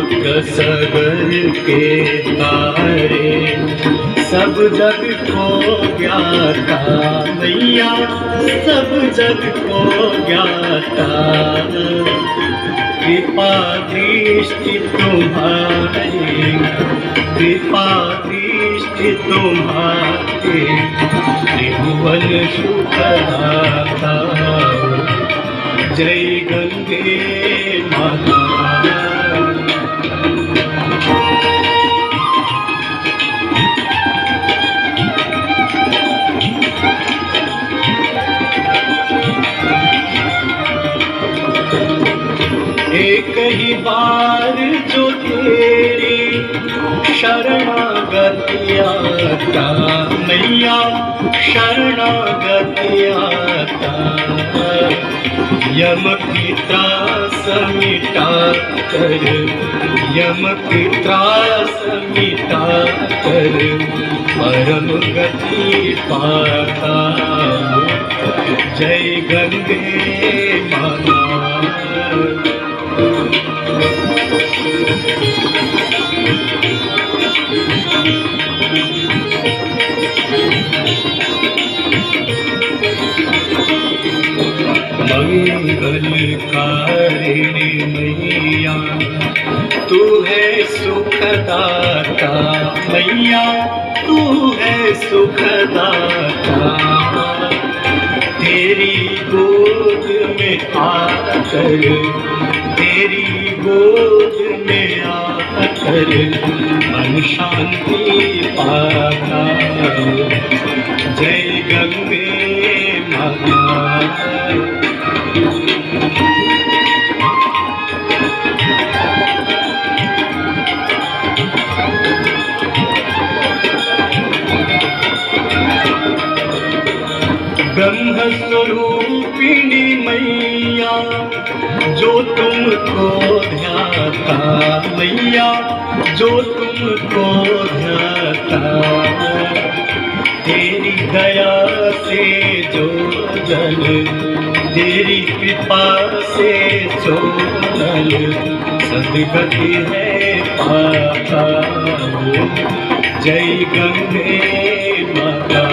पुत्र सगर के तारे, सब जग को ज्ञाता मैया, सब जग को ज्ञाता। कृपा दृष्टि तुम्हारी, कृपा दृष्टि तुम्हारी, त्रिभुवन सुखदाता। जय गंगे माता। एक ही बार जो तेरी शरणागति आता मैया, शरणागति आता। यम की त्रास मिटा कर, यम की त्रास मिटा कर, परम गति पाता। जय गंगे माता। मंगलकारिणी मैया, तू है सुखदाता मैया, तू है सुखदाता। तेरी गोद में आकर, तेरी गोद में आकर, मन शांति पाता। जय गंगे माता। ब्रह्म स्वरूपिणी मैया, जो तुमको ध्याता मैया, जो तुमको ध्याता। तेरी दया से जो जल, तेरी कृपा से जो जल, सद्गति है पाता। जय गंगे माता।